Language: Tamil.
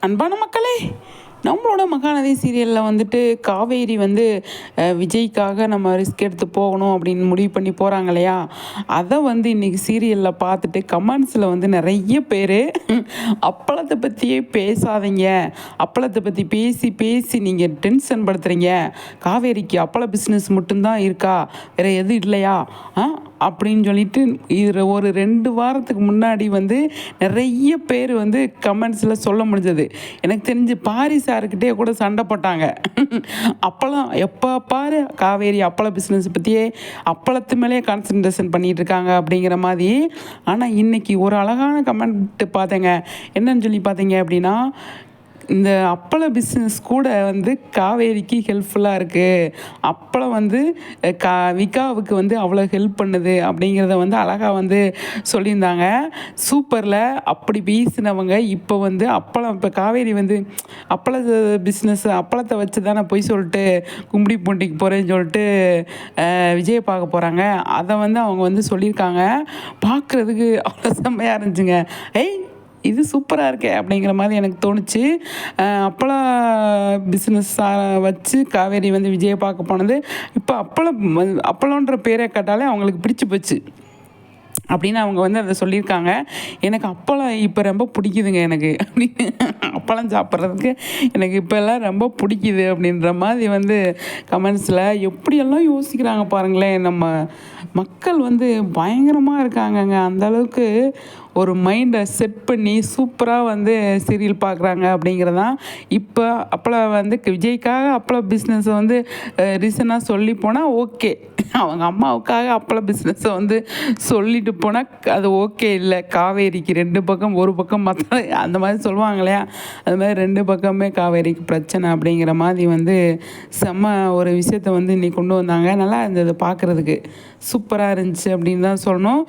அன்பான மக்களே, நம்மளோட மகாநதி சீரியலில் வந்துட்டு காவேரி வந்து விஜய்க்காக நம்ம ரிஸ்க் எடுத்து போகணும் அப்படின்னு முடிவு பண்ணி போகிறாங்க இல்லையா. அதை வந்து இன்றைக்கி சீரியலில் பார்த்துட்டு கமெண்ட்ஸில் வந்து நிறைய பேர் அப்பளத்தை பற்றியே பேசாதீங்க, அப்பளத்தை பற்றி பேசி பேசி நீங்கள் டென்ஷன் படுத்துகிறீங்க, காவேரிக்கு அப்பள பிஸ்னஸ் மட்டும்தான் இருக்கா, வேறு எதுவும் இல்லையா அப்படின்னு சொல்லிட்டு இது ஒரு 2 வாரத்துக்கு முன்னாடி வந்து நிறைய பேர் வந்து கமெண்ட்ஸில் சொல்ல முடிஞ்சது. எனக்கு தெரிஞ்சு பாரி சாருக்கிட்டே கூட சண்டை போட்டாங்க. அப்பளம் எப்போ பாரு காவேரி அப்பள பிஸ்னஸ் பற்றியே அப்பளத்து மேலே கான்சன்ட்ரேஷன் பண்ணிகிட்டு இருக்காங்க அப்படிங்கிற மாதிரி. ஆனால் இன்றைக்கி ஒரு அழகான கமெண்ட் பார்த்தேங்க. என்னன்னு சொல்லி பார்த்தீங்க அப்படின்னா, இந்த அப்பள பிஸ்னஸ் கூட வந்து காவேரிக்கு ஹெல்ப்ஃபுல்லாக இருக்குது, அப்பளம் வந்து விகாவுக்கு வந்து அவ்வளோ ஹெல்ப் பண்ணுது அப்படிங்கிறத வந்து அழகாக வந்து சொல்லியிருந்தாங்க. சூப்பரில் அப்படி பேசினவங்க இப்போ வந்து இப்போ காவேரி வந்து அப்பள பிஸ்னஸ் அப்பளத்தை வச்சு தானே போய் சொல்லிட்டு கும்படி பூண்டிக்கு போகிறேன்னு சொல்லிட்டு விஜயை பார்க்க போகிறாங்க. அதை வந்து அவங்க வந்து சொல்லியிருக்காங்க. பார்க்குறதுக்கு அவ்வளோ செம்மையாக இருந்துச்சுங்க. இது சூப்பராக இருக்கே அப்படிங்கிற மாதிரி எனக்கு தோணுச்சு. அப்பளம் பிஸ்னஸ் வச்சு காவேரி வந்து விஜயை பார்க்க போனது இப்போ அப்பளம்ன்ற பேரை கேட்டாலே அவங்களுக்கு பிடிச்சி போச்சு அப்படின்னு அவங்க வந்து அதை சொல்லியிருக்காங்க. எனக்கு அப்பளம் இப்போ ரொம்ப பிடிக்குதுங்க எனக்கு அப்படின்னு, அப்பளம் சாப்பிட்றதுக்கு எனக்கு இப்போல்லாம் ரொம்ப பிடிக்குது அப்படின்ற மாதிரி வந்து கமெண்ட்ஸில் எப்படியெல்லாம் யோசிக்கிறாங்க பாருங்களேன். நம்ம மக்கள் வந்து பயங்கரமாக இருக்காங்கங்க. அந்தளவுக்கு ஒரு மைண்டை செட் பண்ணி சூப்பராக வந்து சீரியல் பார்க்குறாங்க அப்படிங்கிறதான். இப்போ அப்பளம் வந்து விஜய்க்காக அப்பள பிஸ்னஸை வந்து ரீசனாக சொல்லி போனால் ஓகே, அவங்க அம்மாவுக்காக அப்பள பிஸ்னஸை வந்து சொல்லிட்டு போனால் அது ஓகே இல்லை. காவேரிக்கு 2 பக்கம், ஒரு பக்கம் மற்ற அந்த மாதிரி சொல்லுவாங்க இல்லையா, அது மாதிரி 2 பக்கமே காவேரிக்கு பிரச்சனை அப்படிங்கிற மாதிரி வந்து செம்ம ஒரு விஷயத்தை வந்து இன்னைக்கு கொண்டு வந்தாங்க. நல்லா இருந்தது பார்க்குறதுக்கு, சூப்பராக இருந்துச்சு அப்படின்னு தான் சொல்லணும்.